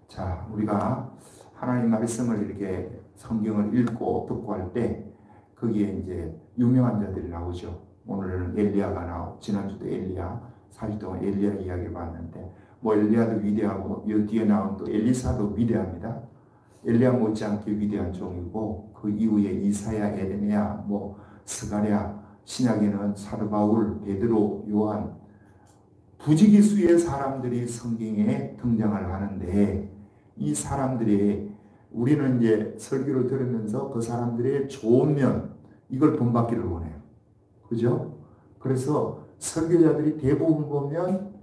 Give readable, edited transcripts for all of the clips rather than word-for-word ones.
자, 우리가 하나님 말씀을 이렇게 성경을 읽고 듣고 할 때 거기에 이제 유명한 자들이 나오죠. 오늘은 엘리야가 나오고 지난주도 엘리야, 4주 동안 엘리야 이야기를 봤는데 뭐 엘리야도 위대하고 이 뒤에 나온 또 엘리사도 위대합니다. 엘리야 못지않게 위대한 종이고 그 이후에 이사야, 에레미야, 뭐 스가랴, 신약에는 사도 바울, 베드로, 요한 부지기수의 사람들이 성경에 등장을 하는데 이 사람들이 우리는 이제 설교를 들으면서 그 사람들의 좋은 면 이걸 본받기를 원해요. 그죠? 그래서 설교자들이 대부분 보면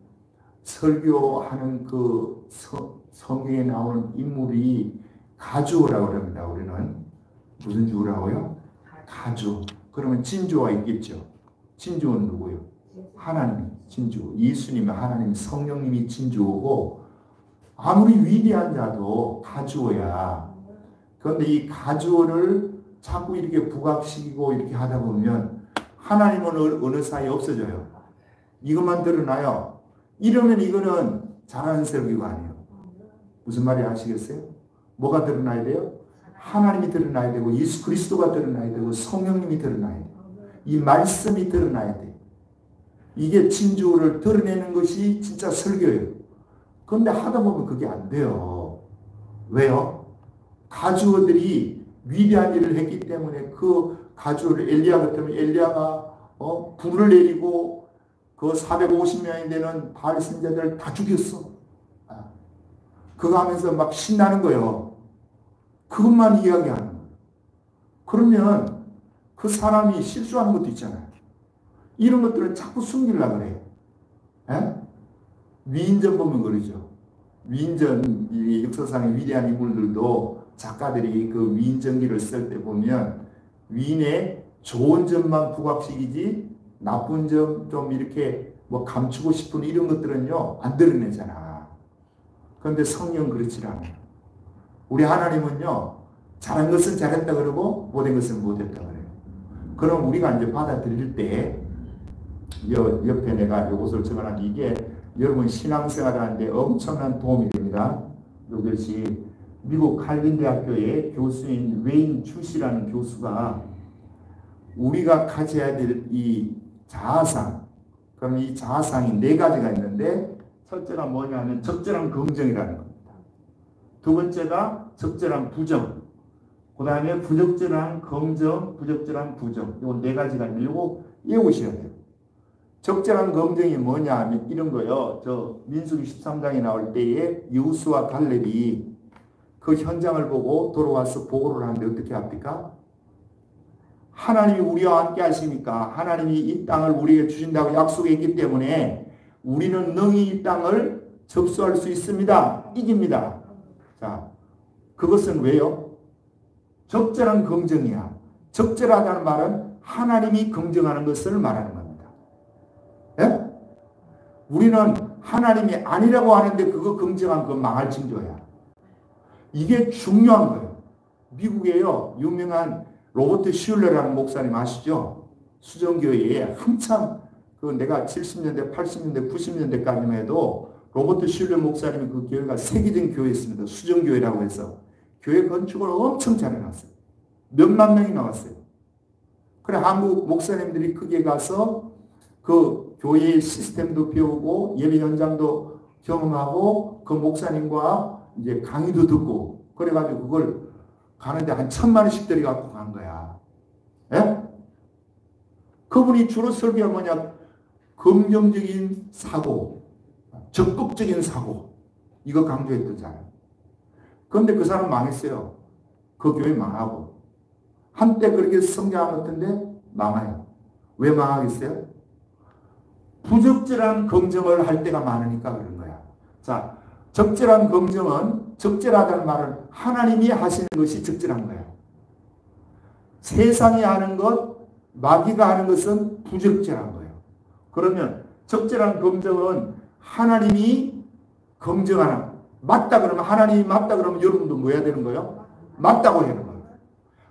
설교하는 그 성경에 나오는 인물이 가주라고 합니다. 우리는 무슨 주라고요? 가주. 그러면 진주가 있겠죠. 진주는 누구요? 하나님 진주. 예수님은 하나님, 성령님이 진주고 아무리 위대한 자도 가주어야. 그런데 이 가주어를 자꾸 이렇게 부각시키고 이렇게 하다 보면 하나님은 어느 사이에 없어져요. 이것만 드러나요. 이러면 이거는 잘하는 설교가 아니에요. 무슨 말인지 아시겠어요? 뭐가 드러나야 돼요? 하나님이 드러나야 되고 예수 그리스도가 드러나야 되고 성령님이 드러나야 돼요. 이 말씀이 드러나야 돼요. 이게 진주를 드러내는 것이 진짜 설교예요. 그런데 하다 보면 그게 안 돼요. 왜요? 가주어들이 위대한 일을 했기 때문에 그 가주어를 엘리야 같으면 엘리야가 불을 내리고 그 450명이 되는 바알 선지자들을 다 죽였어. 그거 하면서 막 신나는 거예요. 그것만 이야기하는 거예요. 그러면 그 사람이 실수하는 것도 있잖아요. 이런 것들을 자꾸 숨기려고 그래요. 에? 위인전 보면 그러죠. 위인전, 이 역사상의 위대한 인물들도 작가들이 그 위인전기를 쓸 때 보면 위인의 좋은 점만 부각시키지 나쁜 점 좀 이렇게 뭐 감추고 싶은 이런 것들은요, 안 드러내잖아. 그런데 성령 그렇지 않아요. 우리 하나님은요, 잘한 것은 잘했다 그러고 못한 것은 못했다 그래요. 그럼 우리가 이제 받아들일 때 옆에 내가 이것을 적어놨는데 이게 여러분 신앙생활 하는데 엄청난 도움이 됩니다. 이것이 미국 칼빈 대학교의 교수인 웨인 추시라는 교수가 우리가 가져야 될 이 자아상, 그럼 이 자아상이 4가지가 있는데 첫째가 뭐냐면 적절한 긍정이라는 겁니다. 두 번째가 적절한 부정, 그 다음에 부적절한 긍정, 부적절한 부정. 이 4가지가 있는데 이거 외우셔야 돼요. 적절한 검증이 뭐냐 하면 이런 거요. 저 민수기 13장에 나올 때에 여호수아 갈렙이 그 현장을 보고 돌아와서 보고를 하는데 어떻게 합니까? 하나님이 우리와 함께 하시니까 하나님이 이 땅을 우리에게 주신다고 약속했기 때문에 우리는 능히 이 땅을 접수할 수 있습니다. 이깁니다. 자, 그것은 왜요? 적절한 긍정이야. 적절하다는 말은 하나님이 긍정하는 것을 말하는 겁니다. 예? 우리는 하나님이 아니라고 하는데 그거 긍정한 거 망할 징조야. 이게 중요한 거예요. 미국에요, 유명한 로버트 슐러라는 목사님 아시죠? 수정교회에 한참 그 내가 70년대, 80년대, 90년대까지만 해도 로버트 슐러 목사님이 그 교회가 세계적인 교회였습니다. 수정교회라고 해서 교회 건축을 엄청 잘 해놨어요. 몇만 명이 나왔어요. 그래 한국 목사님들이 거기에 가서 그 교회의 시스템도 배우고 예배 현장도 경험하고 그 목사님과 이제 강의도 듣고 그래가지고 그걸 가는데 한 1,000만 원씩 들여갖고 간 거야. 예? 그분이 주로 설교가 뭐냐? 긍정적인 사고, 적극적인 사고 이거 강조했잖아요. 그런데 그 사람 망했어요. 그 교회 망하고 한때 그렇게 성장한 것 같은데 망해요. 왜 망하겠어요? 부적절한 긍정을 할 때가 많으니까 그런 거야. 자, 적절한 긍정은 적절하다는 말은 하나님이 하시는 것이 적절한 거야. 세상이 하는 것, 마귀가 하는 것은 부적절한 거예요. 그러면 적절한 긍정은 하나님이 긍정하는, 맞다 그러면 하나님이 맞다 그러면 여러분도 뭐 해야 되는 거예요? 맞다고 해야 되는 거예요.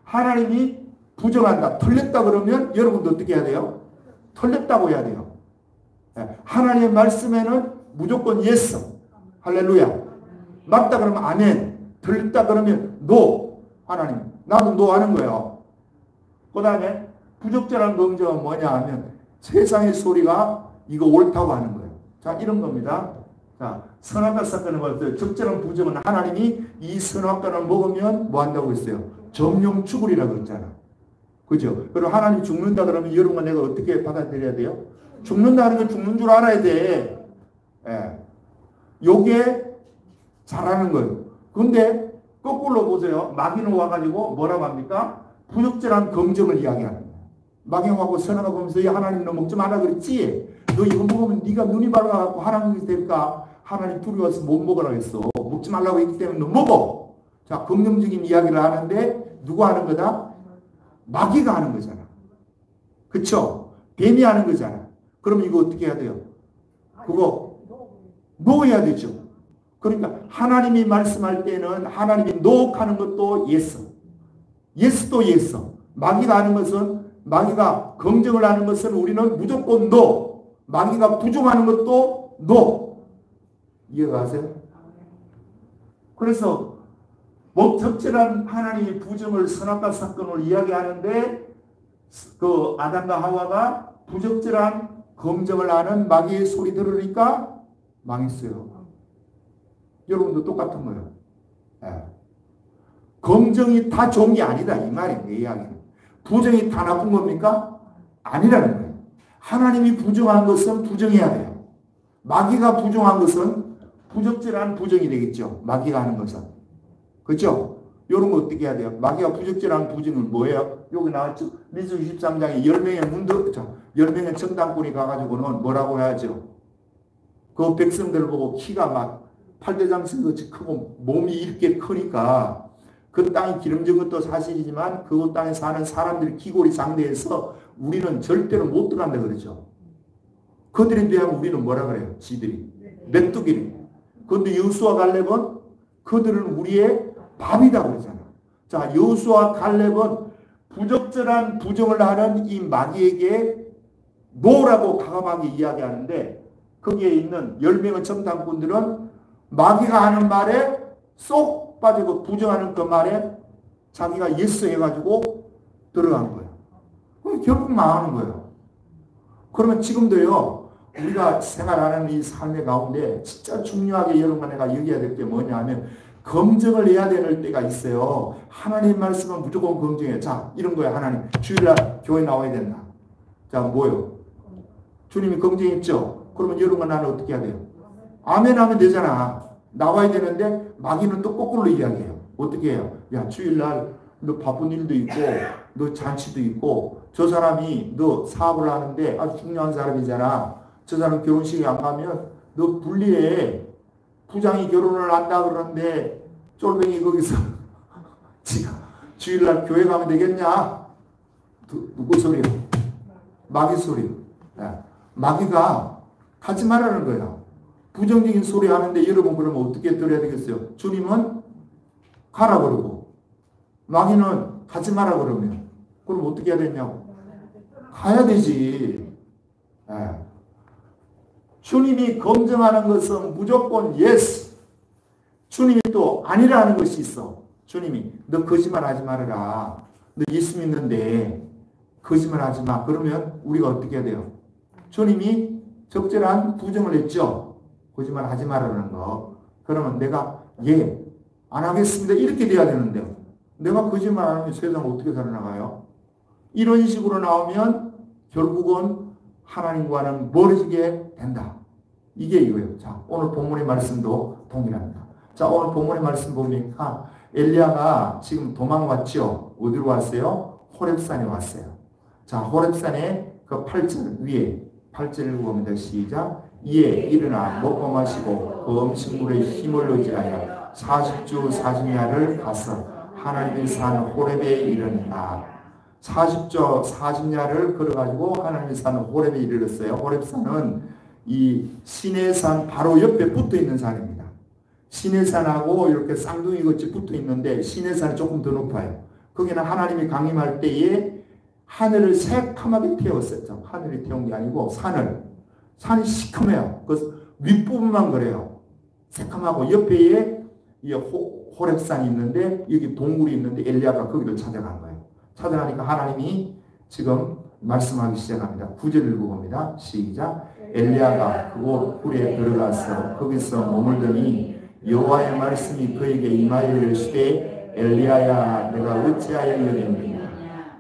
하나님이 부정한다, 틀렸다 그러면 여러분도 어떻게 해야 돼요? 틀렸다고 해야 돼요. 하나님의 말씀에는 무조건 예스. 할렐루야. 맞다 그러면 아멘. 틀렸다 그러면 노. 하나님. 나도 노 하는 거예요. 그 다음에 부적절한 긍정은 뭐냐 하면 세상의 소리가 이거 옳다고 하는 거예요. 자, 이런 겁니다. 자, 선악과 사건은 뭐였어요? 적절한 부정은 하나님이 이 선악과를 먹으면 뭐 한다고 했어요? 정령 죽으리라고 했잖아. 그죠? 그리고 하나님 죽는다 그러면 여러분과 내가 어떻게 받아들여야 돼요? 죽는다는 건 죽는 줄 알아야 돼. 예. 요게 잘하는 거예요. 근데 거꾸로 보세요. 마귀는 와가지고 뭐라고 합니까? 부적절한 긍정을 이야기하는 거예요. 마귀하고 선악과 보면서 야, 하나님 너 먹지 말라 그랬지? 너 이거 먹으면 네가 눈이 밝아갖고 하나님이 될까? 하나님 두려워서 못 먹으라 했어. 먹지 말라고 했기 때문에 너 먹어. 자, 긍정적인 이야기를 하는데 누가 하는 거다? 마귀가 하는 거잖아. 그쵸? 뱀이 하는 거잖아. 그럼 이거 어떻게 해야 돼요? 그거 놓아야 되죠. 그러니까 하나님이 말씀할 때는 하나님이 노하는 것도 예스. 예스도 예스. 마귀가 하는 것은 마귀가 긍정을 하는 것은 우리는 무조건 노. 마귀가 부정하는 것도 노. 이해가 가세요? 그래서 적절한 하나님의 부정을 선악과 사건을 이야기하는데 그 아담과 하와가 부적절한 검증을 하는 마귀의 소리 들으니까 망했어요. 여러분도 똑같은 거예요. 예. 검증이 다 좋은 게 아니다 이 말이에요. 내 이야기는. 부정이 다 나쁜 겁니까? 아니라는 거예요. 하나님이 부정한 것은 부정해야 돼요. 마귀가 부정한 것은 부적절한 부정이 되겠죠. 마귀가 하는 것은. 그렇죠? 이런 거 어떻게 해야 돼요? 마귀가 부적절한 부정은 뭐예요? 여기 나왔죠. 민수 23장에 10명의 문도, 10명의 정당꾼이 가가지고는 뭐라고 해야죠? 그 백성들 보고 키가 막 팔대장신같이 크고 몸이 이렇게 크니까 그 땅이 기름진 것도 사실이지만 그 땅에 사는 사람들이 기골이 상대해서 우리는 절대로 못 들어간다 그러죠. 그들에 비하면 우리는 뭐라 그래요? 지들이. 메뚜기를. 그런데 여호수아 갈렙은 그들은 우리의 밥이다 그러잖아. 자, 여호수아 갈렙은 부적절한 부정을 하는 이 마귀에게 노라고 과감하게 이야기하는데 거기에 있는 10명의 정탐꾼들은 마귀가 하는 말에 쏙 빠지고 부정하는 그 말에 자기가 예스 해가지고 들어간 거예요. 그럼 결국 망하는 거예요. 그러면 지금도요, 우리가 생활하는 이 삶의 가운데 진짜 중요하게 여러분과 내가 여겨야 될 게 뭐냐 하면 검증을 해야 되는 때가 있어요. 하나님 말씀은 무조건 검증해. 자, 이런 거야, 하나님. 주일날 교회 나와야 된다. 자, 뭐요? 주님이 검증했죠? 그러면 여러분과 나는 어떻게 해야 돼요? 아멘 하면 되잖아. 나와야 되는데 마귀는 또 거꾸로 이야기해요. 어떻게 해요? 야, 주일날 너 바쁜 일도 있고 너 잔치도 있고 저 사람이 너 사업을 하는데 아주 중요한 사람이잖아. 저 사람 결혼식에 안 가면 너 불리해. 부장이 결혼을 한다 그러는데 쫄뱅이 거기서 지가 주일날 교회 가면 되겠냐? 누구 소리요? 마귀 소리요. 마귀가 하지 말라는 거예요. 부정적인 소리 하는데 여러분 그러면 어떻게 들어야 되겠어요? 주님은 가라 그러고 마귀는 하지 마라 그러면 그럼 어떻게 해야 되냐고? 가야 되지. 주님이 검증하는 것은 무조건 예스. 주님이 또 아니라는 것이 있어. 주님이 너 거짓말 하지 말아라. 너 예수 믿는데 거짓말 하지 마. 그러면 우리가 어떻게 해야 돼요? 주님이 적절한 부정을 했죠. 거짓말 하지 말라는 거. 그러면 내가 안 하겠습니다. 이렇게 돼야 되는데요. 내가 거짓말 안 하면 세상 어떻게 살아나가요? 이런 식으로 나오면 결국은 하나님과는 멀어지게 된다. 이게 이거예요. 자, 오늘 본문의 말씀도 동일합니다. 자, 오늘 본문의 말씀 보니까 엘리야가 지금 도망왔죠. 어디로 왔어요? 호렙산에 왔어요. 자, 호렙산에 그 8절 위에 8절을 보면 시작. 이에 일어나 먹고 마시고 그 음식물에 힘을 얻으려 40주 40야를 가서 하나님의 산 호렙에 이르니라. 40주 40야를 걸어가지고 하나님의 산 호렙에 이르렀어요. 호렙산은 이 시내산 바로 옆에 붙어 있는 산입니다. 시내산하고 이렇게 쌍둥이 같이 붙어 있는데 시내산이 조금 더 높아요. 거기는 하나님이 강림할 때에 하늘을 새카맣게 태웠었죠. 하늘이 태운 게 아니고 산이 시커매요. 그 윗부분만 그래요. 새카맣고 옆에 이 호렙산이 있는데 여기 동굴이 있는데 엘리야가 거기를 찾아간 거예요. 찾아가니까 하나님이 지금 말씀하기 시작합니다. 9절 읽어봅니다. 시작. 엘리야가 그곳 굴에 들어가서 거기서 머물더니 여호와의 말씀이 그에게 임하여 이르시되 엘리야야 내가 어찌하여 여기 있느냐.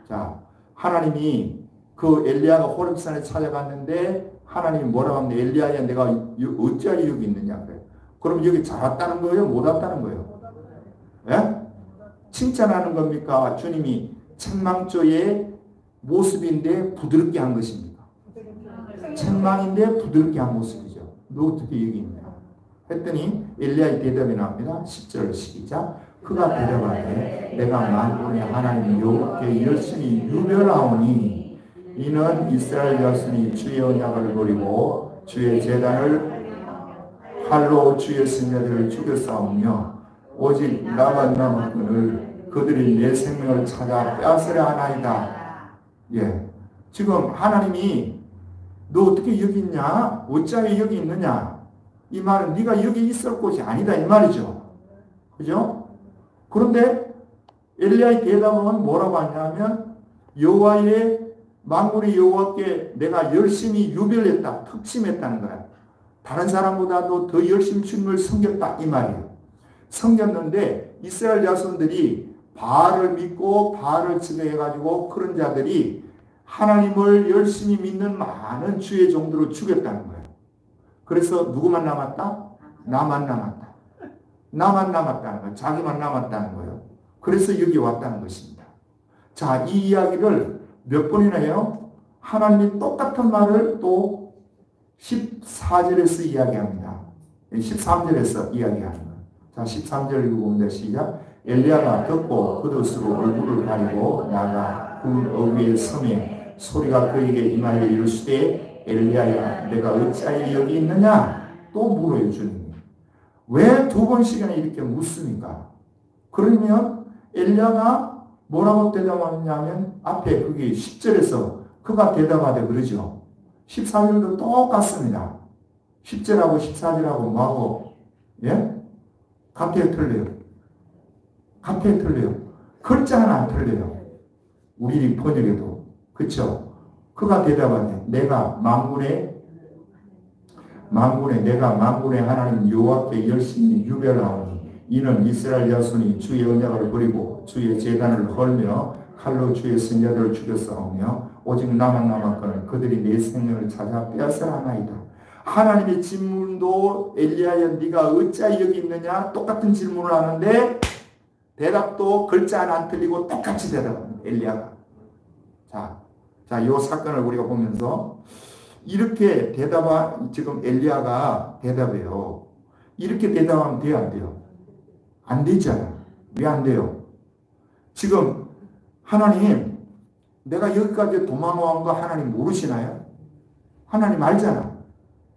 자, 하나님이 그 엘리야가 호렙산에 찾아갔는데 하나님이 뭐라고 하는데 엘리야야 내가 어찌하여 여기 있느냐 그래요. 그럼 여기 잘 왔다는 거예요? 못 왔다는 거예요? 예? 칭찬하는 겁니까? 주님이 책망조의 모습인데 부드럽게 한 것입니까? 책망인데 부드럽게 한 모습이죠. 너 어떻게 여기 있냐? 했더니 엘리야의 대답이 나옵니다. 10절 시작. 그가 대답하되 내가 만군의 하나님 여호와께 열심히 유별하오니 이는 이스라엘 자손이 주의 언약을 버리고 주의 제단을 칼로 주의 승려들을 죽였사오며 오직 나만 남았거늘 그들이 내 생명을 찾아 빼앗으려 하나이다. 예, 지금 하나님이 너 어떻게 여기 있냐? 어찌하여 여기 있느냐? 이 말은 네가 여기 있을 곳이 아니다 이 말이죠. 그죠? 그런데 엘리야의 대답은 뭐라고 하냐면 여호와의 만군의 여호와께 내가 열심히 유별했다, 특심했다는 거야. 다른 사람보다도 더 열심히 주님을 섬겼다 이 말이에요. 섬겼는데 이스라엘 자손들이 바알을 믿고 바알을 지배해가지고 그런 자들이 하나님을 열심히 믿는 많은 주의 종들을 죽였다는 거예요. 그래서 누구만 남았다? 나만 남았다. 나만 남았다는 거예요. 자기만 남았다는 거예요. 그래서 여기 왔다는 것입니다. 자, 이 이야기를 몇 번이나 해요? 하나님이 똑같은 말을 또 14절에서 이야기합니다. 13절에서 이야기하는 거예요. 자, 13절 읽어봅니다. 시작. 엘리야가 듣고 겉옷으로 얼굴을 가리고 나가 군 어귀의 섬에 소리가 그에게 임하여 이르시되 엘리야야 내가 어찌하여 여기 있느냐? 또 물어요 주님이. 왜 두 번씩이나 이렇게 묻습니까? 그러면 엘리야가 뭐라고 대답하느냐면 앞에 그게 10절에서 그가 대답하되 그러죠. 14절도 똑같습니다. 10절하고 14절하고 뭐하고 예? 같아요 틀려요? 같아요 틀려요? 글자는 안 틀려요. 우리 번역에도 그쵸? 그가 대답하네. 내가 만군의 하나님 여호와께 열심히 유별하오니 이는 이스라엘 자손이 주의 언약을 버리고 주의 제단을 헐며 칼로 주의 선자들을 죽였사오며 오직 나만 남았거늘 그들이 내 생명을 찾아 빼앗으려 하나이다. 하나님의 질문도 엘리야야 네가 어찌하여 여기 있느냐 똑같은 질문을 하는데 대답도 글자 하나 안 틀리고 똑같이 대답합니다. 엘리야가. 자, 이 사건을 우리가 보면서 이렇게 지금 엘리야가 대답해요. 이렇게 대답하면 돼요, 안 돼요? 안 되잖아요. 왜 안 돼요? 지금 하나님, 내가 여기까지 도망온 거 하나님 모르시나요? 하나님 알잖아.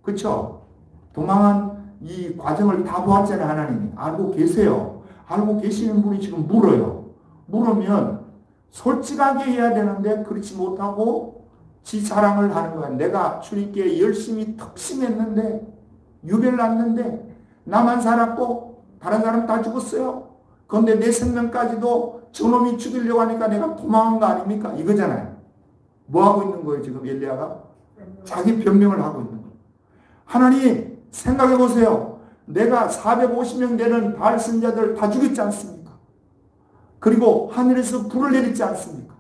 그쵸? 도망한 이 과정을 다 보았잖아요, 하나님이. 알고 계세요. 알고 계시는 분이 지금 물어요. 물으면 솔직하게 해야 되는데 그렇지 못하고 지 자랑을 하는 거야. 내가 주님께 열심히 특심했는데 유별났는데 나만 살았고 다른 사람 다 죽었어요. 그런데 내 생명까지도 저놈이 죽이려고 하니까 내가 도망한 거 아닙니까? 이거잖아요. 뭐 하고 있는 거예요 지금 엘리야가? 자기 변명을 하고 있는 거예요. 하나님 생각해 보세요. 내가 450명 되는 바알 선자들 다 죽였지 않습니까? 그리고 하늘에서 불을 내리지 않습니까?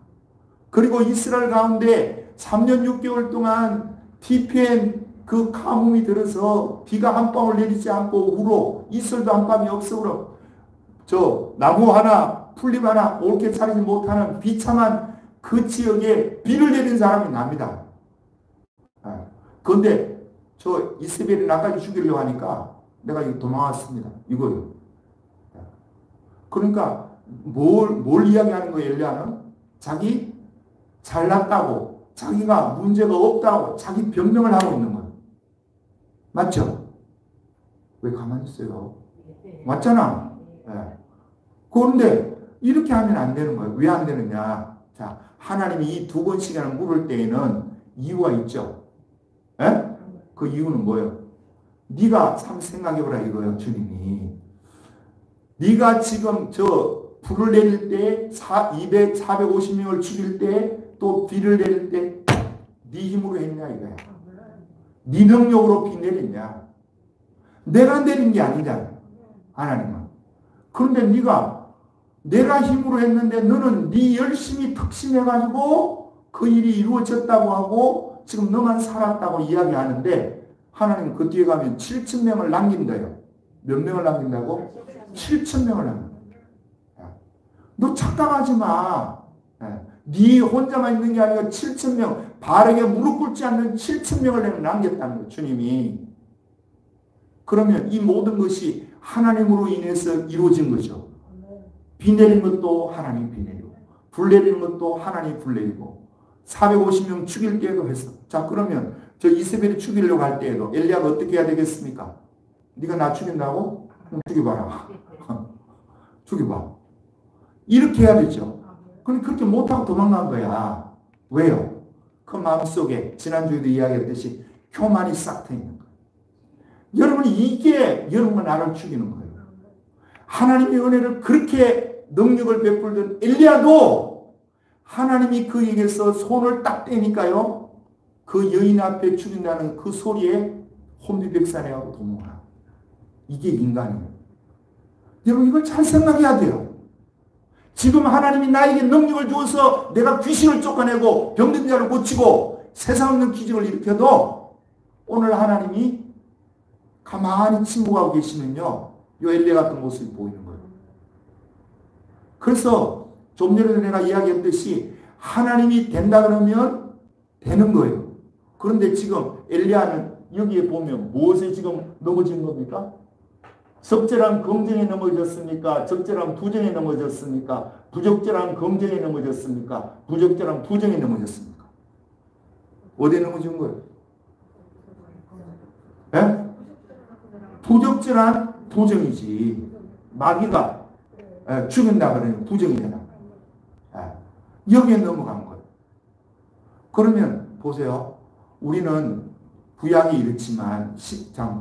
그리고 이스라엘 가운데 3년 6개월 동안 TPN 그 가뭄이 들어서 비가 한 방울 내리지 않고 우로 이슬도 한 방이 없어 울어. 저 나무 하나 풀잎 하나 옳게 차리지 못하는 비참한 그 지역에 비를 내린 사람이 납니다. 그런데 저 이스벨이 나까지 죽이려고 하니까 내가 이거 도망왔습니다. 이거요. 그러니까 뭘 이야기하는 거예요 엘리야는? 자기 잘났다고 자기가 문제가 없다고 자기 변명을 하고 있는 거예요. 맞죠? 왜 가만히 있어요? 맞잖아. 네. 그런데 이렇게 하면 안 되는 거예요. 왜 안 되느냐? 자, 하나님이 이 두 번씩이나 물을 때에는 이유가 있죠. 네? 그 이유는 뭐예요? 네가 참 생각해보라 이거예요. 주님이 네가 지금 저 불을 내릴 때 450명을 죽일 때 또 비를 내릴 때 네 힘으로 했냐 이거야. 네 능력으로 비 내렸냐. 내가 내린 게 아니잖아. 하나님은. 그런데 네가 내가 힘으로 했는데 너는 네 열심히 특심해가지고 그 일이 이루어졌다고 하고 지금 너만 살았다고 이야기하는데 하나님 그 뒤에 가면 7,000명을 남긴다요. 몇 명을 남긴다고? 7,000명을 남긴다. 너 착각하지 마. 네 혼자만 있는 게 아니라 7,000명, 바르게 무릎 꿇지 않는 7,000명을 남겼다는 거예요. 주님이. 그러면 이 모든 것이 하나님으로 인해서 이루어진 거죠. 비 내린 것도 하나님 비 내리고 불 내리는 것도 하나님 불 내리고 450명 죽일 때에도 했어. 자 그러면 저 이세벨이 죽이려고 할 때에도 엘리야가 어떻게 해야 되겠습니까? 네가 나 죽인다고? 그럼 죽여봐라. 죽여봐. 이렇게 해야 되죠. 근데 그렇게 못하고 도망간 거야. 왜요? 그 마음속에 지난주에도 이야기했듯이 교만이 싹 트여 있는 거예요. 여러분 이게 여러분과 나를 죽이는 거예요. 하나님의 은혜를 그렇게 능력을 베풀던 엘리야도 하나님이 그에게서 손을 딱 떼니까요. 그 여인 앞에 죽인다는 그 소리에 혼비백산해 하고 도망가. 이게 인간이에요. 여러분 이걸 잘 생각해야 돼요. 지금 하나님이 나에게 능력을 주어서 내가 귀신을 쫓아내고 병든 자를 고치고 세상 없는 기적을 일으켜도 오늘 하나님이 가만히 침묵하고 계시면요. 요 엘리야 같은 모습이 보이는 거예요. 그래서 좀 전에 내가 이야기했듯이 하나님이 된다 그러면 되는 거예요. 그런데 지금 엘리야는 여기에 보면 무엇에 지금 넘어진 겁니까? 적절한 검증에 넘어졌습니까? 적절한 부정에 넘어졌습니까? 부적절한 검증에 넘어졌습니까? 부적절한 부정에 넘어졌습니까? 어디에 넘어진 거예요? 예? 부적절한 부정이지. 마귀가 죽인다 그러면 부정이잖아. 여기에 넘어간 거예요. 그러면 보세요. 우리는 구약이 이렇지만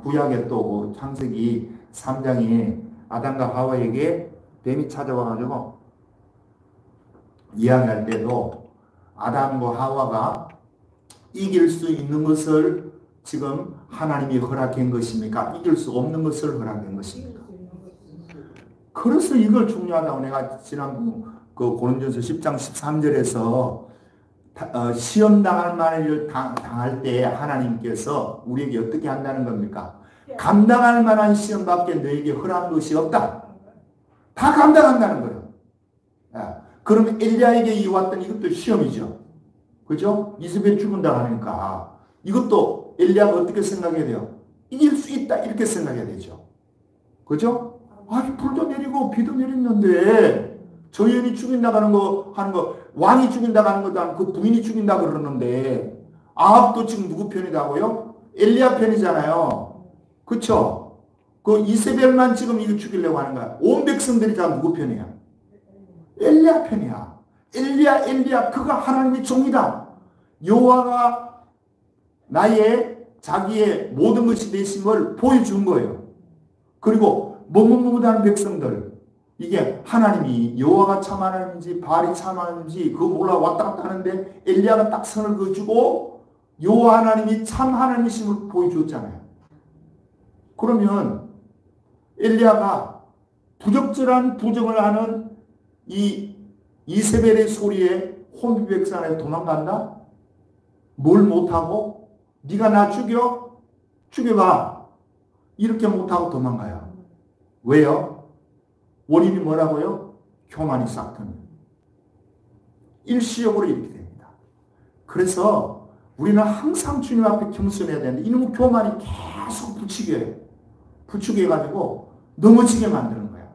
구약에 또 창세기 3장에 아담과 하와에게 뱀이 찾아와가지고 이야기할 때도 아담과 하와가 이길 수 있는 것을 지금 하나님이 허락한 것입니까? 이길 수 없는 것을 허락한 것입니까? 그래서 이걸 중요하다고 내가 지난번 그 고린도전서 10장 13절에서 시험 당할 만한 당할 때 하나님께서 우리에게 어떻게 한다는 겁니까? 감당할 만한 시험밖에 너에게 허락한 것이 없다. 다 감당한다는 거예요. 그러면 엘리야에게 왔던 이것도 시험이죠. 그죠? 이세벨 죽은다 하니까 이것도 엘리야가 어떻게 생각해야 돼요? 이길 수 있다 이렇게 생각해야 되죠. 그죠? 불도 내리고 비도 내렸는데 저 여인이 죽인다 하는 거 왕이 죽인다 하는 것도 아니고 그 부인이 죽인다 그러는데 아합도 지금 누구 편이다고요? 엘리야 편이잖아요. 그쵸? 그 이세벨만 지금 이거 죽이려고 하는 거야. 온 백성들이 다 누구 편이야? 엘리야 편이야. 엘리야 그가 하나님의 종이다. 여호와가 나의 자기의 모든 것이 되신 걸 보여준 거예요. 그리고 머뭇머뭇하는 백성들 이게 하나님이 여호와가 참 하나님인지 바알이 참 하나님인지 그거 몰라 왔다 갔다 하는데 엘리야가 딱 선을 그어주고 여호와 하나님이 참 하나님이심을 보여줬잖아요. 그러면 엘리야가 부적절한 부정을 하는 이 이세벨의 소리에 혼비백산에 도망간다? 뭘 못하고? 네가 나 죽여봐. 이렇게 못하고 도망가요. 왜요? 원인이 뭐라고요? 교만이 싹트는. 일시적으로 이렇게 됩니다. 그래서 우리는 항상 주님 앞에 겸손해야 되는데 이놈의 교만이 계속 부추게 해가지고 넘어지게 만드는 거야.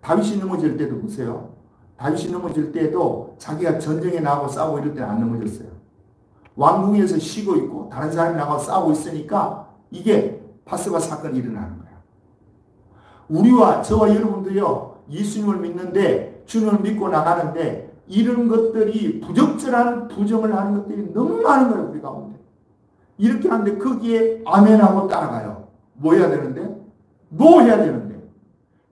다윗이 넘어질 때도 보세요. 다윗이 넘어질 때도 자기가 전쟁에 나가고 싸우고 이럴 때는 안 넘어졌어요. 왕궁에서 쉬고 있고 다른 사람이 나가고 싸우고 있으니까 이게 바스바 사건이 일어나는 거야. 우리와 저와 여러분도요. 예수님을 믿는데 주님을 믿고 나가는데 이런 것들이 부적절한 부정을 하는 것들이 너무 많은 거예요. 우리 가운데. 이렇게 하는데 거기에 아멘하고 따라가요. 뭐 해야 되는데? 노 해야 되는데.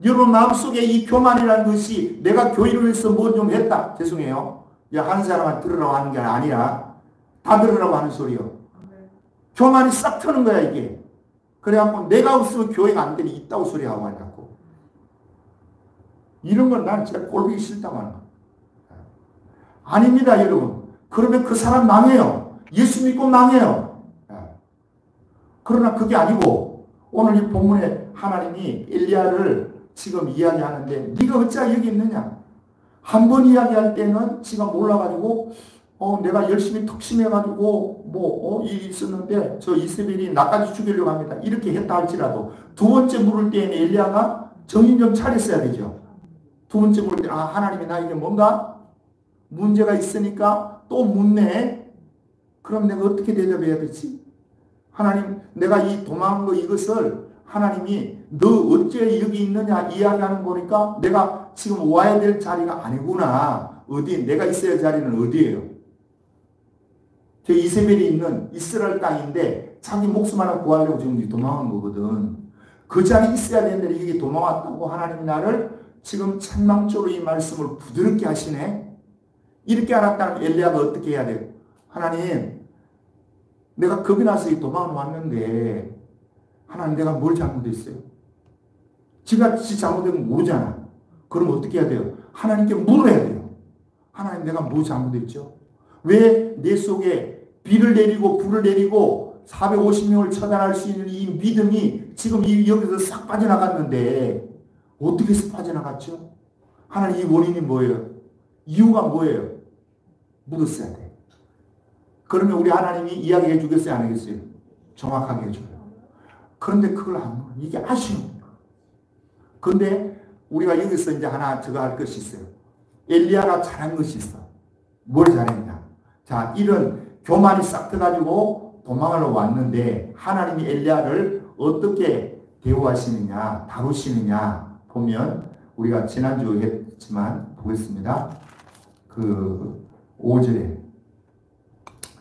여러분 마음속에 이 교만이라는 것이 내가 교회를 위해서 뭐 좀 했다. 죄송해요. 야, 한 사람한테 들으라고 하는 게 아니라 다 들으라고 하는 소리요. 교만이 싹 트는 거야 이게. 그래갖고 내가 없으면 교회가 안 되니 있다고 소리하고 하냐고. 이런 건 난 진짜 꼴보기 싫다고 하는 거야. 아닙니다 여러분. 그러면 그 사람 망해요. 예수 믿고 망해요. 그러나 그게 아니고 오늘 이 본문에 하나님이 엘리야를 지금 이야기하는데 네가 어찌 여기 있느냐. 한 번 이야기할 때는 지가 몰라가지고 내가 열심히 특심해가지고 일이 있었는데 저 이세벨이 나까지 죽이려고 합니다. 이렇게 했다 할지라도 두 번째 물을 때에는 엘리야가 정신 좀 차렸어야 되죠. 두 번째 물을 때 하나님이 나에게 뭔가 문제가 있으니까 또 묻네. 그럼 내가 어떻게 대답해야 되지? 하나님 내가 이 도망한 거 이것을 하나님이 너 어째 여기 있느냐 이야기하는 거니까 내가 지금 와야 될 자리가 아니구나. 어디 내가 있어야 할 자리는 어디예요? 저 이세벨이 있는 이스라엘 땅인데 자기 목숨 하나 구하려고 지금 도망한 거거든. 그 자리에 있어야 되는데 여기 도망왔다고 하나님이 나를 지금 찬망적으로 이 말씀을 부드럽게 하시네. 이렇게 알았다면 엘리야가 어떻게 해야 돼요? 하나님 내가 겁이 나서 도망을 왔는데 하나님 내가 뭘 잘못했어요? 지가 지 잘못된 건 모르잖아. 그럼 어떻게 해야 돼요? 하나님께 물어야 돼요. 하나님 내가 뭐 잘못했죠? 왜 내 속에 비를 내리고 불을 내리고 450명을 처단할 수 있는 이 믿음이 지금 여기서 싹 빠져나갔는데 어떻게 해서 빠져나갔죠? 하나님 이 원인이 뭐예요? 이유가 뭐예요? 묻었어야 돼. 그러면 우리 하나님이 이야기해 주겠어요? 안 하겠어요? 정확하게 해줘요. 그런데 그걸 안 물어. 이게 아쉬운 거예요. 그런데 우리가 여기서 이제 하나 저거 할 것이 있어요. 엘리야가 잘한 것이 있어. 뭘 잘했냐? 자, 이런 교만이 싹 터가지고 도망하러 왔는데 하나님이 엘리야를 어떻게 대우하시느냐, 다루시느냐 보면 우리가 지난주 했지만 보겠습니다. 그 5절에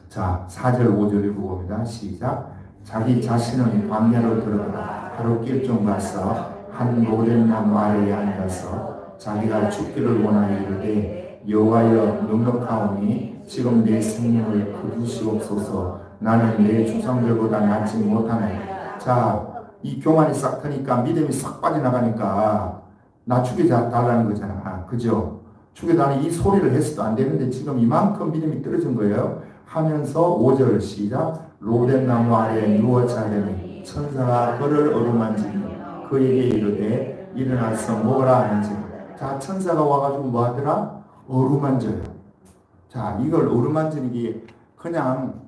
자 4절 5절 읽어봅니다. 시작. 자기 자신은 광야로 들어가 하룻길 좀 가서 한 모든 나무 아래에 앉아서 자기가 죽기를 원하여 이르되 여호와여 넉넉하오니 지금 내 생명을 거두시옵소서. 나는 내 조상들보다 낫지 못하네. 자, 이 교만이 싹 트니까 믿음이 싹 빠져나가니까 나 죽여달라는 거잖아. 그죠? 죽여달라는 이 소리를 했어도 안 되는데 지금 이만큼 믿음이 떨어진 거예요. 하면서 5절 시작. 로덴 나무 아래에 누워 자려니 천사가 그를 어루만지니 그에게 이르되 일어나서 먹으라 하는지. 자, 천사가 와가지고 뭐 하더라? 어루만져요. 자, 이걸 어루만지는 게 그냥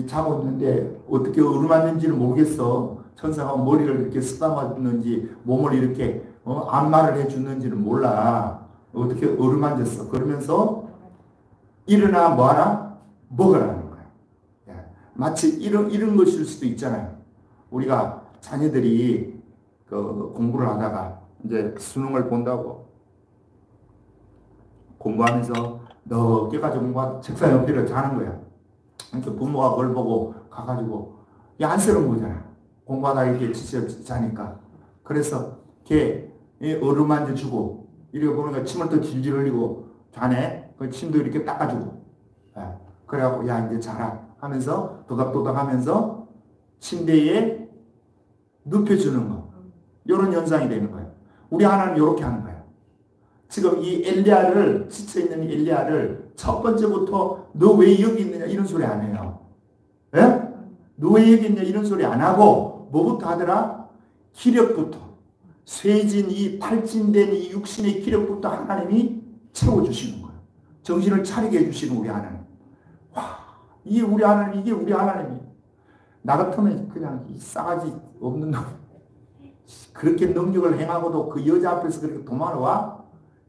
잡았는데 어떻게 어루만진지를 모르겠어. 천사가 머리를 이렇게 쓰다듬는지 몸을 이렇게 안마를 해주는지는 몰라. 어떻게 어루만졌어. 그러면서 일어나 뭐하라? 먹으라는 거야. 마치 이런 것일 수도 있잖아요. 우리가 자녀들이 공부를 하다가 이제 수능을 본다고 공부하면서 넓게 가지고 공부하다 책상 옆에 자는 거야. 그러니까 부모가 그걸 보고 가가지고 안쓰러운 거잖아. 공부하다 이렇게 지쳐 자니까. 그래서 걔 어루만져 주고 이렇게 보니까 침을 또 질질 흘리고 자네. 그 침도 이렇게 닦아주고. 그래갖고 야 이제 자라 하면서 도닥도닥 하면서 침대에 눕혀주는 거. 이런 현상이 되는 거예요. 우리 하나님 이렇게 하는 거예요. 지금 이 엘리야를 지쳐있는 엘리야를 첫 번째부터 너 왜 여기 있느냐 이런 소리 안 해요. 예? 너 왜 여기 있냐 이런 소리 안 하고 뭐부터 하더라? 기력부터 쇠진 이 탈진된 이 육신의 기력부터 하나님이 채워주시는 거예요. 정신을 차리게 해주시는 우리 하나님. 와, 이게 우리 하나님, 이게 우리 하나님이. 나 같으면 그냥 이 싸가지 없는 놈. 그렇게 능력을 행하고도 그 여자 앞에서 그렇게 도망와?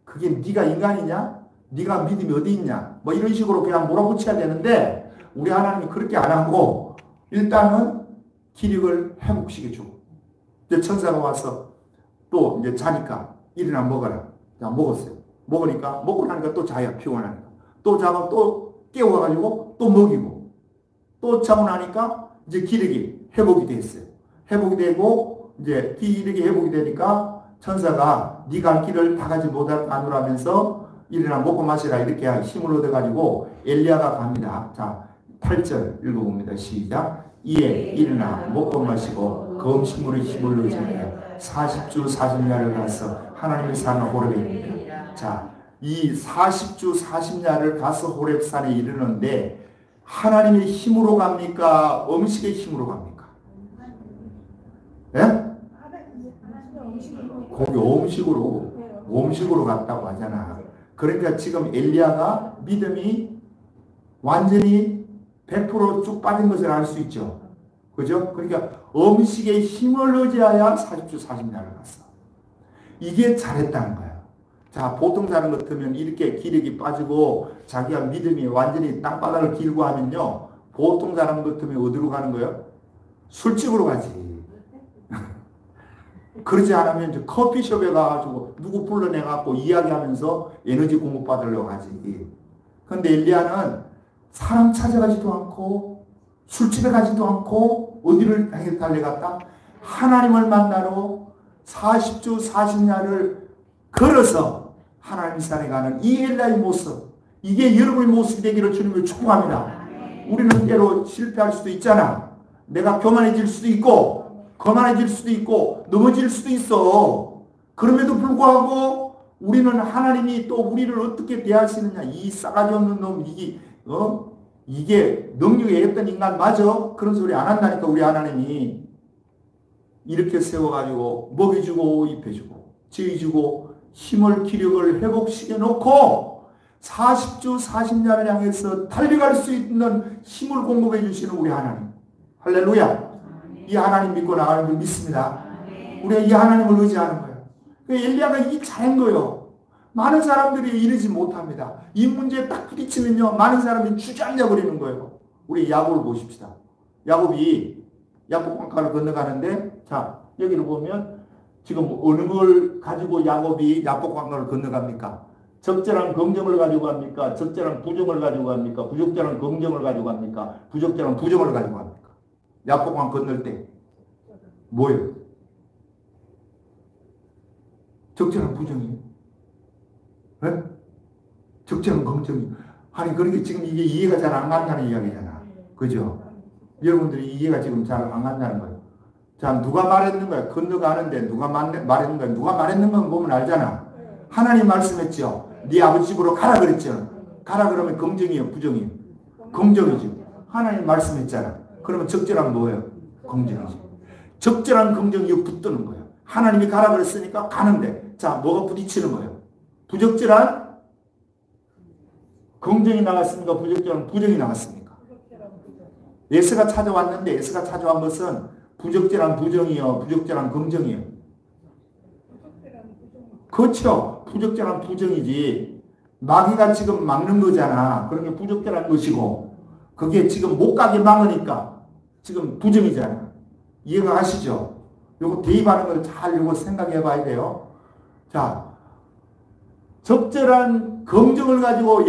그게 네가 인간이냐? 네가 믿음이 어디 있냐? 뭐 이런 식으로 그냥 몰아붙여야 되는데 우리 하나님이 그렇게 안 하고 일단은 기력을 회복시켜주고 이제 천사가 와서 또 이제 자니까 일어나 먹어라. 자, 먹었어요. 먹으니까 먹고 나니까 또 자야 피곤하니까 또 자고 또 깨워가지고 또 먹이고 또 자고 나니까 이제 기력이 회복이 됐어요. 회복이 되고 이제 기력이 회복이 되니까 천사가 네 갈 길을 다 가지 못하노라면서 일어나 먹고 마시라 이렇게 힘을 얻어가지고 엘리야가 갑니다. 자, 8절 읽어봅니다. 시작. 이에 일어나 먹고 마시고 그 음식물에 힘을 얻으며 40주 40야를 가서 하나님의 산을 호렙에 이르니라. 자, 이 40주 40야를 가서 호렙산에 이르는데 하나님의 힘으로 갑니까? 음식의 힘으로 갑니까? 예? 거기 음식으로 갔다고 하잖아. 그러니까 지금 엘리야가 믿음이 완전히 100% 쭉 빠진 것을 알 수 있죠. 그죠? 그러니까 음식에 힘을 의지하여 40주 40야를 갔어. 이게 잘했다는 거야. 자, 보통 사람 같으면 이렇게 기력이 빠지고 자기가 믿음이 완전히 땅바닥을 길고 하면요. 보통 사람 같으면 어디로 가는 거예요? 술집으로 가지. 그러지 않으면 이제 커피숍에 가가지고 누구 불러내갖고 이야기하면서 에너지 공급받으려고 하지. 근데 엘리야는 사람 찾아가지도 않고 술집에 가지도 않고 어디를 달려갔다? 하나님을 만나러 40주 40야를 걸어서 하나님 산에 가는 이 엘리야의 모습, 이게 여러분의 모습이 되기를 주님을 축복합니다. 우리는 때로 실패할 수도 있잖아. 내가 교만해질 수도 있고 거만해질 수도 있고 넘어질 수도 있어. 그럼에도 불구하고 우리는 하나님이 또 우리를 어떻게 대하시느냐. 이 싸가지 없는 놈, 이게 능력에 했던 인간 맞아? 그런 소리 안 한다니까. 우리 하나님이 이렇게 세워가지고 먹여주고 입혀주고 지어주고 힘을 기력을 회복시켜 놓고 40주 40야를 향해서 달려갈 수 있는 힘을 공급해 주시는 우리 하나님. 할렐루야. 이 하나님 믿고 나가는 줄 믿습니다. 우리가 이 하나님을 의지하는 거예요. 엘리야가 이 잘한 거예요. 많은 사람들이 이러지 못합니다. 이 문제에 딱 부딪히면요, 많은 사람이 주저앉아 버리는 거예요. 우리 야곱을 보십시다. 야곱이 야복강가를 건너가는데, 자, 여기를 보면 지금 어느 걸 가지고 야곱이 야복강가를 건너갑니까? 적절한 긍정을 가지고 갑니까? 적절한 부정을 가지고 갑니까? 부적절한 긍정을 가지고 갑니까? 부적절한 부정을 가지고 갑니까? 야복강 건널 때 뭐예요? 적절한 부정이에요. 네? 적절한 긍정이에요. 아니 그러니까 지금 이게 이해가 잘 안 간다는 이야기잖아. 그죠? 여러분들이 이해가 지금 잘 안 간다는 거예요. 자, 누가 말했는 거야? 건너가는데 누가 말했는 거야? 누가 말했는 건 보면 알잖아. 하나님 말씀했죠. 네 아버지 집으로 가라 그랬죠. 가라 그러면 긍정이에요, 부정이에요? 긍정이죠. 하나님 말씀했잖아. 그러면 적절한 뭐예요? 긍정이죠. 적절한 긍정이 붙드는 거예요. 하나님이 가라 그랬으니까 가는데, 자, 뭐가 부딪히는 거예요? 부적절한 긍정이 나갔습니까? 부적절한 부정이 나갔습니까? 예수가 찾아왔는데, 예수가 찾아온 것은 부적절한 부정이요, 부적절한 긍정이요. 그렇죠. 부적절한 부정이지. 마귀가 지금 막는 거잖아. 그런 게 부적절한 것이고, 그게 지금 못 가게 막으니까 지금 부정이잖아. 이해가 가시죠? 요거 대입하는 걸 잘 요거 생각해 봐야 돼요. 자, 적절한 긍정을 가지고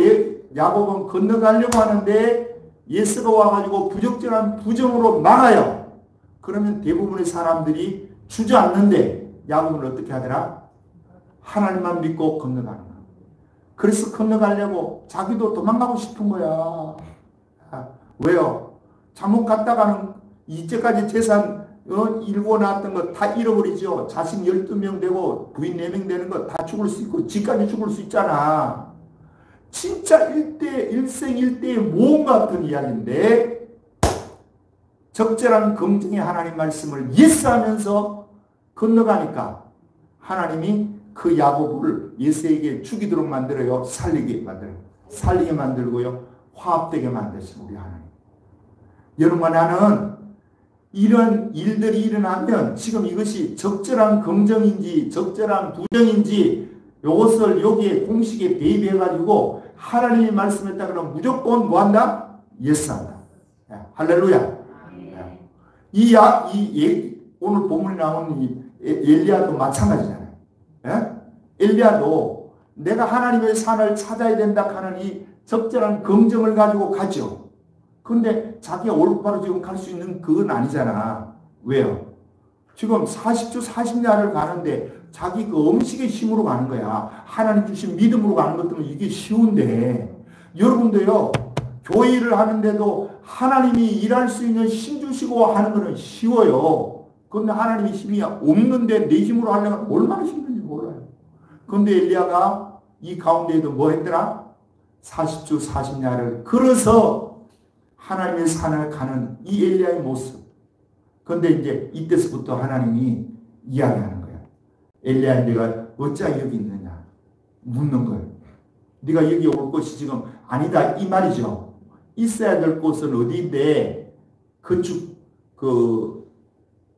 야곱은 건너가려고 하는데 예수가 와가지고 부적절한 부정으로 막아요. 그러면 대부분의 사람들이 주저앉는데 야곱은 어떻게 하더라? 하나님만 믿고 건너가는 거야. 그래서 건너가려고 자기도 도망가고 싶은 거야. 왜요? 잘못 갔다가는 이제까지 재산 일고 나왔던 거 다 잃어버리죠. 자식 12명 되고 부인 4명 되는 거 다 죽을 수 있고 지까지 죽을 수 있잖아. 진짜 일생일대의 모험 같은 이야기인데 적절한 긍정의 하나님 말씀을 예스하면서 건너가니까 하나님이 그 야곱을 예수에게 죽이도록 만들어요. 살리게 만들어요. 살리게 만들고요. 화합되게 만드신 우리 하나님. 여러분과 나는 이런 일들이 일어나면 지금 이것이 적절한 긍정인지 적절한 부정인지 이것을 여기에 공식에 대입해가지고 하나님이 말씀했다 그러면 무조건 뭐한다? 예스한다. 할렐루야. 오늘 본문에 나온 이 엘리야도 마찬가지잖아요. 엘리야도 내가 하나님의 산을 찾아야 된다 하는 이 적절한 긍정을 가지고 가죠. 그런데 자기가 올바로 지금 갈 수 있는 그건 아니잖아. 왜요? 지금 40주 40야를 가는데 자기 그 음식의 힘으로 가는 거야. 하나님 주신 믿음으로 가는 것들은 이게 쉬운데, 여러분도요, 교회 일을 하는데도 하나님이 일할 수 있는 힘 주시고 하는 거는 쉬워요. 그런데 하나님의 힘이 없는데 내 힘으로 하려면 얼마나 힘든지 몰라요. 그런데 엘리야가 이 가운데에도 뭐 했더라? 40주 40야를 걸어서 하나님의 산을 가는 이 엘리야의 모습. 그런데 이제 이때서부터 하나님이 이야기하는 거야. 엘리야, 네가 어찌 여기 있느냐 묻는 거예요. 네가 여기 올 곳이 지금 아니다 이 말이죠. 있어야 될 곳은 어디인데, 그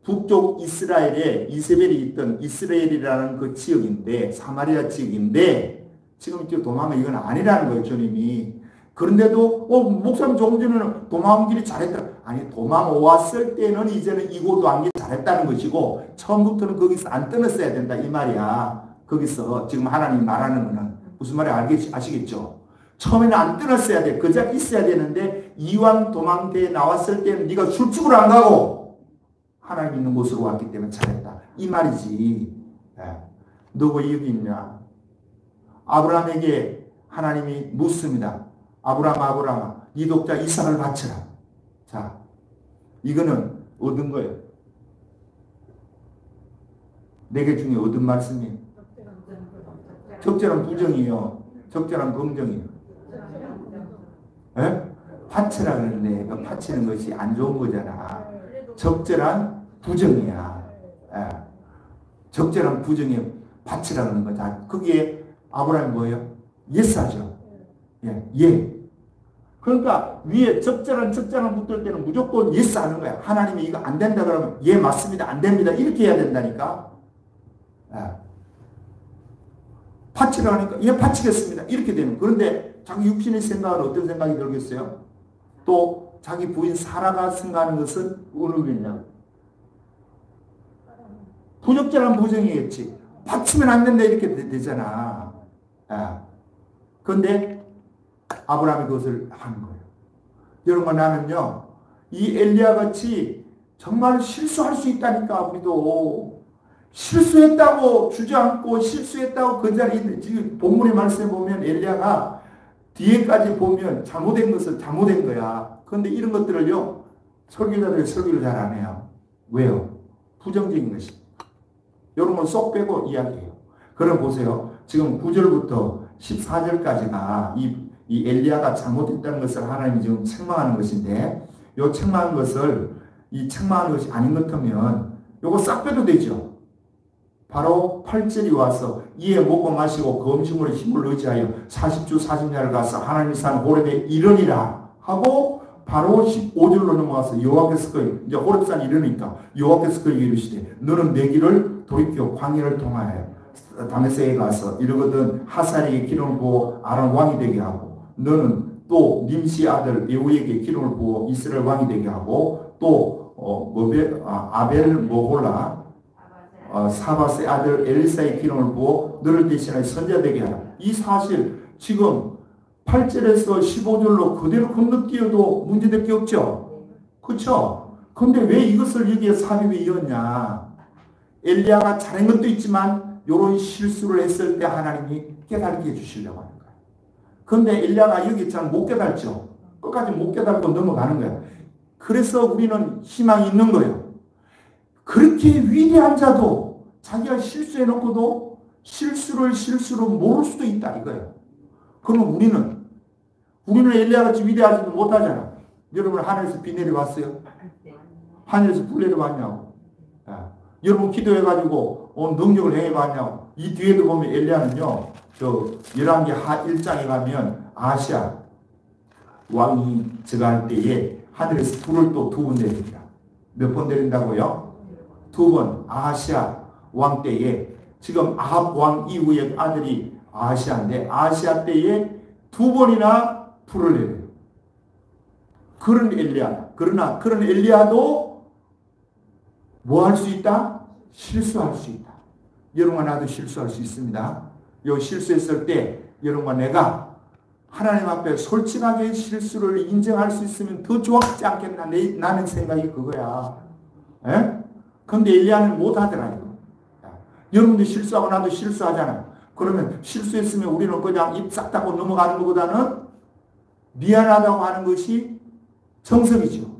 북쪽 이스라엘에 이세벨이 있던 이스라엘이라는 그 지역인데, 사마리아 지역인데 지금 이렇게 도망은 이건 아니라는 거예요, 주님이. 그런데도 목사님 조금 전에는 도망 길이 잘했다. 아니, 도망 왔을 때는 이제는 이곳 왕기 잘했다는 것이고, 처음부터는 거기서 안 떠났어야 된다 이 말이야. 거기서 지금 하나님이 말하는 거는 무슨 말인지 아시겠죠? 처음에는 안 떠났어야 돼. 그 자리에 있어야 되는데, 이왕 도망대에 나왔을 때는 네가 술집으로 안 가고 하나님 있는 곳으로 왔기 때문에 잘했다 이 말이지. 너 왜 여기 있냐? 아브라함에게 하나님이 묻습니다. 아브라함아, 네 독자 이삭을 바쳐라. 자, 이거는 얻은 거예요. 4개 중에 얻은 말씀이에요. 적절한 부정이요, 적절한 긍정이요. 바치라 그러는데 그 바치는 것이 안 좋은 거잖아. 적절한 부정이야. 적절한 부정이 바치라 그러는 거다. 거기에 아브라함이 뭐예요? 예스하죠. 예. 그러니까 위에 적절한 붙을 때는 무조건 예스 하는 거야. 하나님이 이거 안 된다 그러면 예 맞습니다, 안 됩니다 이렇게 해야 된다니까. 바치라 하니까 예 바치겠습니다 이렇게 되는. 그런데 자기 육신의 생각은 어떤 생각이 들겠어요? 또 자기 부인 사라가 생각하는 것은 어느 거냐? 부적절한 부정이겠지. 바치면 안 된다 이렇게 되잖아. 그런데 아브라함이 그것을 하는 거예요. 여러분, 나는요, 이 엘리야 같이 정말 실수할 수 있다니까. 우리도 실수했다고 주저앉고 실수했다고 그 자리에 있는, 지금 본문의 말씀에 보면 엘리야가 뒤에까지 보면 잘못된 것은 잘못된 거야. 그런데 이런 것들을요, 설교자들이 설교를 잘 안 해요. 왜요? 부정적인 것이. 여러분 쏙 빼고 이야기해요. 그럼 보세요. 지금 9절부터 14절까지가 이 엘리야가 잘못했다는 것을 하나님이 지금 책망하는 것인데, 이 책망하는 것이 아닌 것 같으면 요거 싹 빼도 되죠. 바로 8절이 와서 이에 먹고 마시고 그 음식물에 힘을 의지하여 40주 40야를 가서 하나님의 산 호렙에 이르니라 하고, 바로 15절로 넘어가서 여호와께서 이제 호렙산 이르니까 여호와께서 그에게 이르시되 너는 내 길을 돌이켜 광야를 통하여 다메섹에 가서 이르거든 하사리에게 기름을 부어 아람 왕이 되게 하고, 너는 또 님시 아들 예후에게 기름을 부어 이스라엘 왕이 되게 하고, 또 아벨 모홀라 사바스의 아들 엘리사의 기름을 부어 너를 대신하여 선지자 되게 하라. 이 사실 지금 8절에서 15절로 그대로 건너뛰어도 문제될 게 없죠. 그렇죠? 그런데 왜 이것을 여기에 삽입에 이었냐? 엘리야가 잘한 것도 있지만 이런 실수를 했을 때 하나님이 깨닫게 해주시려고 하는 거예요. 그런데 엘리야가 여기 잘 못 깨닫죠. 끝까지 못 깨닫고 넘어가는 거예요. 그래서 우리는 희망이 있는 거예요. 그렇게 위대한 자도 자기가 실수해놓고도 실수로 모를 수도 있다 이거예요. 그러면 우리는 엘리야같이 위대하지도 못하잖아. 여러분 하늘에서 비 내려왔어요? 하늘에서 불 내려왔냐고. 여러분 기도해가지고 능력을 행해봤냐고. 이 뒤에도 보면 엘리야는요, 저 11개 하 1장에 가면 아시아 왕이 저갈 때에 하늘에서 불을 또 2번 내립니다. 몇 번 내린다고요? 2번. 아시아 왕 때에, 지금 아합 왕 이후에 아들이 아시아인데 아시아 때에 2번이나 불을 내려요. 그런 엘리야. 그러나 그런 엘리야도 뭐 할 수 있다? 실수할 수 있다. 여러분과 나도 실수할 수 있습니다. 요 실수했을 때 여러분과 내가 하나님 앞에 솔직하게 실수를 인정할 수 있으면 더 좋았지 않겠나. 나는 생각이 그거야. 그런데 엘리야는 못하더라. 여러분도 실수하고 나도 실수하잖아. 그러면 실수했으면 우리는 그냥 입 싹 닫고 넘어가는 것보다는 미안하다고 하는 것이 정석이죠.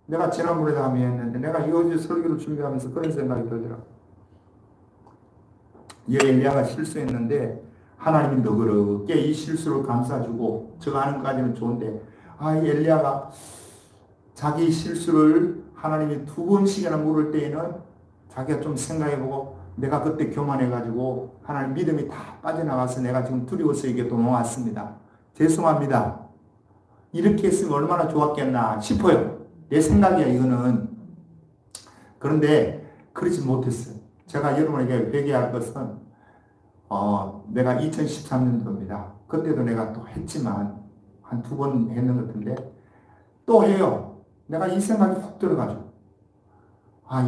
내가 지난번에도 한번 했는데 내가 이거 설교를 준비하면서 그런 생각이 들더라고. 엘리야가 실수했는데 하나님이 너그럽게 이 실수를 감싸주고 저거 하는 것까지는 좋은데 이 엘리야가 자기 실수를 하나님이 2번씩이나 물을 때에는 자기가 좀 생각해보고 내가 그때 교만해가지고 하나님 믿음이 다 빠져나가서 내가 지금 두려워서 이게 또 넘어왔습니다. 죄송합니다. 이렇게 했으면 얼마나 좋았겠나 싶어요. 내 생각이야 이거는. 그런데 그러지 못했어요. 제가 여러분에게 회개할 것은 내가 2013년도입니다. 그때도 내가 또 했지만 한 2번 했는 것 같은데 또 해요. 내가 이 생각이 훅 들어가지고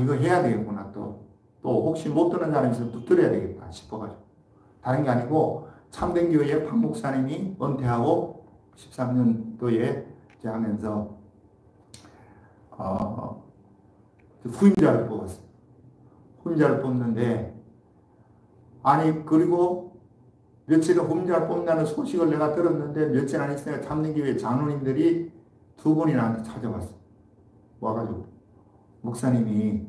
이거 해야 되겠구나. 또 혹시 못 듣는 사람이 있으면 또 들어야 되겠다 싶어가지고 다른 게 아니고 참된 교회 박 목사님이 은퇴하고 13년도에 이제 하면서 후임자를 뽑았어요. 후임자를 뽑는데 그리고 며칠 후임자를 뽑는다는 소식을 내가 들었는데 며칠 안 있으니까 참된교회 장로님들이 2번이나 나한테 찾아왔어요. 와가지고 목사님이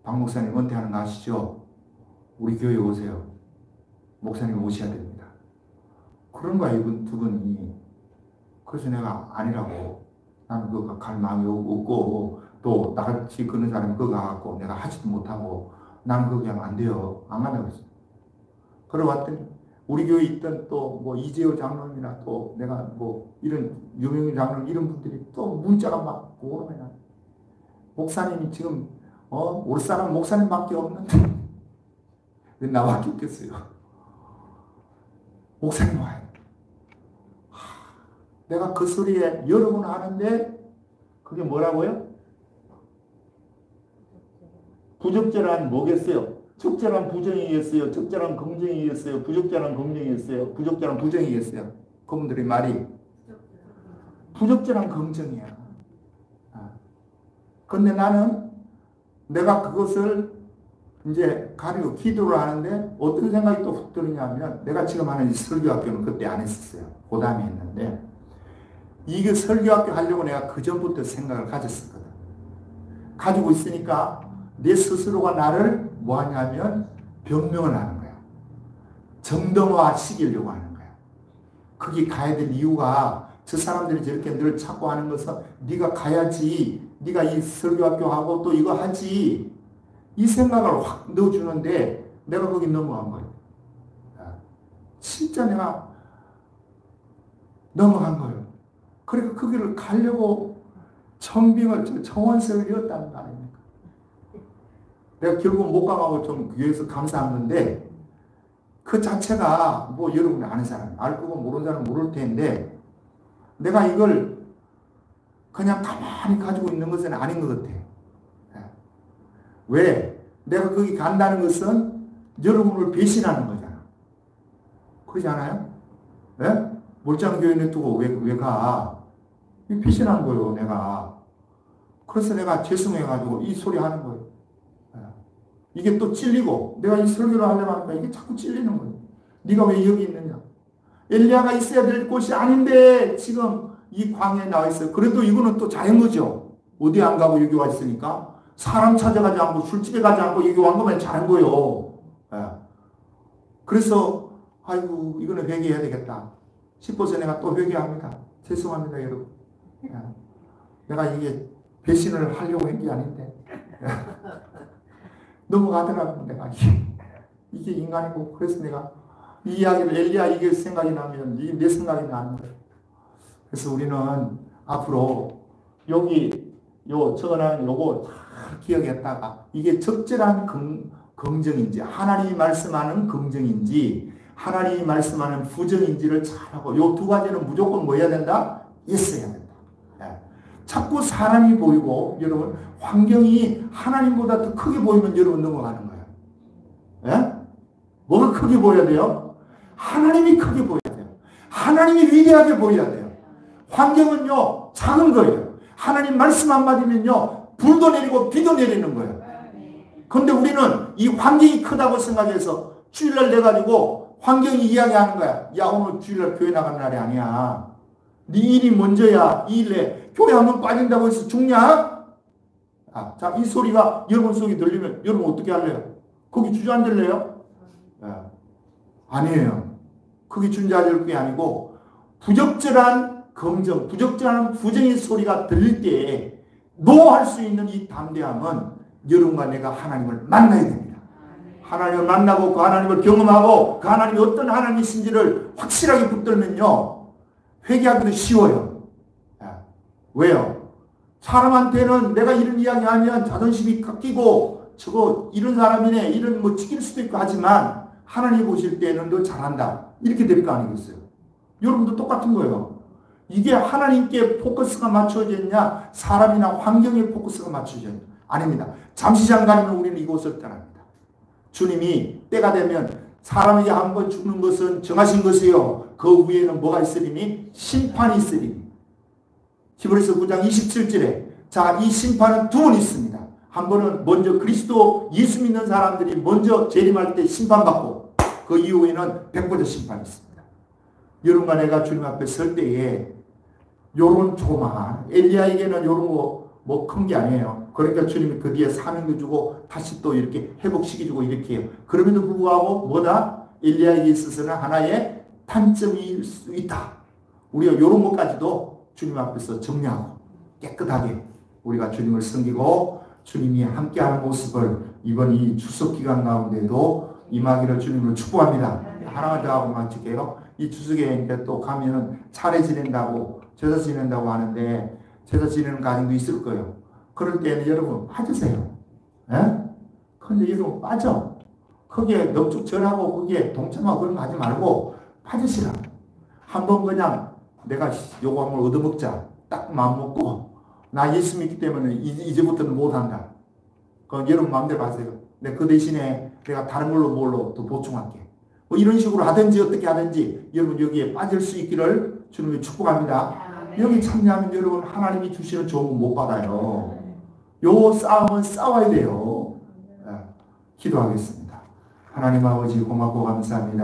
박 목사님 은퇴하는 거 아시죠? 우리 교회 오세요. 목사님 오셔야 됩니다. 그런 거야 이분 2분이. 그래서 내가 아니라고. 나는 그거 갈 마음이 없고 또 나같이 그런 사람이 그거 가갖고 내가 하지도 못하고 나는 그거 그냥 안 돼요. 안 간다고 했어. 그래 왔더니 우리 교회에 있던 또 뭐 이재호 장로님이나 또 내가 뭐 이런 유명 장로 이런 분들이 또 문자가 막 오면 목사님이 지금 올 사람 목사님밖에 없는데 왜 나밖에 없겠어요. 목사님 와요. 내가 그 소리에 여러 번 하는데 그게 뭐라고요? 부적절한 뭐겠어요? 적절한 부정이겠어요? 적절한 긍정이겠어요? 부적절한 긍정이겠어요? 부적절한 부정이겠어요? 그분들의 말이 부적절한 긍정이야. 근데 나는 내가 그것을 이제 가리고 기도를 하는데 어떤 생각이 또 훅 들었냐면 내가 지금 하는 이 설교학교는 그때 안 했었어요. 그 다음에 했는데 이게 설교학교 하려고 내가 그 전부터 생각을 가졌었거든. 가지고 있으니까 내 스스로가 나를 뭐 하냐면 변명을 하는 거야. 정당화 시키려고 하는 거야. 거기 가야 될 이유가 저 사람들이 저렇게 늘 찾고 하는 것은 네가 가야지. 네가 이 설교학교 하고 또 이거 하지. 이 생각을 확 넣어주는데 내가 거기 넘어간 거예요. 진짜 내가 넘어간 거예요. 그러니까 거기를 가려고 청원서를 이었다는 거 아닙니까? 내가 결국 못 가고 좀 교회에서 감사한 건데 그 자체가 뭐 여러분이 아는 사람, 알 거고 모르는 사람 모를 텐데 내가 이걸 그냥 가만히 가지고 있는 것은 아닌 것 같아. 왜? 내가 거기 간다는 것은 여러분을 배신하는 거잖아. 그렇지 않아요? 네? 몰장 교회 냅두고 왜 가? 배신하는 거예요, 내가. 그래서 내가 죄송해가지고 이 소리 하는 거예요. 이게 또 찔리고, 내가 이 설교를 하려고 하니까 이게 자꾸 찔리는 거예요. 네가 왜 여기 있느냐? 엘리야가 있어야 될 곳이 아닌데 지금 이 광야에 나와 있어요. 그래도 이거는 또 잘한 거죠. 어디 안 가고 여기 와 있으니까. 사람 찾아가지 않고 술집에 가지 않고 여기 온 거면 잘한 거예요. 그래서 아이고 이거는 회개해야 되겠다 싶어서 내가 또 회개합니다. 죄송합니다 여러분. 내가 이게 배신을 하려고 한 게 아닌데 넘어가더라고. 내가 이게 인간이고. 그래서 내가 이 이야기를 엘리야 이게 생각이 나면 이게 내 생각이 나는 거예요. 그래서 우리는 앞으로 여기 적어놓은 요거 잘 기억했다가 이게 적절한 긍정인지 하나님이 말씀하는 긍정인지 하나님이 말씀하는 부정인지를 잘하고 요 2가지는 무조건 뭐 해야 된다? 있어야 된다. 자꾸 사람이 보이고 여러분 환경이 하나님보다 더 크게 보이면 여러분 넘어가는 거예요. 뭐가 크게 보여야 돼요? 하나님이 크게 보여야 돼요. 하나님이 위대하게 보여야 돼요. 환경은요 작은 거예요. 하나님 말씀 한마디면요 불도 내리고 비도 내리는 거예요. 근데 우리는 이 환경이 크다고 생각해서 주일날 내가지고 환경이 이야기하는 거야. 야, 오늘 주일날 교회 나가는 날이 아니야. 네 일이 먼저야. 이 일에 교회 한번 빠진다고 해서 죽냐? 아, 자, 이 소리가 여러분 속에 들리면 여러분 어떻게 할래요? 거기 주저앉을래요? 아니에요. 거기 주저앉을 게 아니고 부적절한 긍정, 부적절한 부정의 소리가 들릴 때에 노할 수 있는 이 담대함은 여러분과 내가 하나님을 만나야 됩니다. 하나님을 만나고 그 하나님을 경험하고 그 하나님이 어떤 하나님이신지를 확실하게 붙들면요. 회개하기도 쉬워요. 왜요? 사람한테는 내가 이런 이야기 하면 자존심이 깎이고 저거 이런 사람이네 이런 뭐 찍힐 수도 있고 하지만 하나님 보실 때는 너 잘한다. 이렇게 될 거 아니겠어요? 여러분도 똑같은 거예요. 이게 하나님께 포커스가 맞춰져 있냐 사람이나 환경에 포커스가 맞춰져 있냐 아닙니다. 잠시 잠깐이면 우리는 이곳을 떠납니다. 주님이 때가 되면 사람에게 한 번 죽는 것은 정하신 것이요. 그 위에는 뭐가 있으리니? 심판이 있으리니. 히브리서 9장 27절에 자, 이 심판은 두 번 있습니다. 한 번은 먼저 그리스도 예수 믿는 사람들이 먼저 재림할 때 심판받고 그 이후에는 백보자 심판이 있습니다. 여러분과 내가 주님 앞에 설 때에 요런 조만 엘리야에게는 요런 거 뭐 큰 게 아니에요. 그러니까 주님이 그 뒤에 사명도 주고 다시 또 이렇게 회복시켜주고 이렇게 해요. 그럼에도 불구하고 뭐다? 엘리야에게 있어서는 하나의 단점일 수 있다. 우리가 요런 것까지도 주님 앞에서 정리하고 깨끗하게 우리가 주님을 섬기고 주님이 함께하는 모습을 이번 이 추석 기간 가운데도 임하기를 주님을 축복합니다. 하나만 더 하고 마칠게요. 이 추석에 이제 또 가면은 차례 지낸다고 제사 지낸다고 하는데 제사 지내는 가정도 있을 거예요. 그럴 때는 여러분 빠지세요. 예? 근데 여러분 빠져. 거기에 넉죽 절하고 거기에 동참하고 그런 거 하지 말고 빠지시라. 한번 그냥 내가 요거 한번 얻어먹자. 딱 마음 먹고 나 예수 믿기 때문에 이제부터는 못한다. 그럼 여러분 마음대로 하세요. 내가 그 대신에 내가 다른 걸로 뭘로 또 보충할게. 뭐 이런 식으로 하든지 어떻게 하든지 여러분 여기에 빠질 수 있기를 주님이 축복합니다. 여기 참여하면 여러분 하나님이 주시는 좋은 거 못 받아요. 요 싸움은 싸워야 돼요. 기도하겠습니다. 하나님 아버지 고맙고 감사합니다.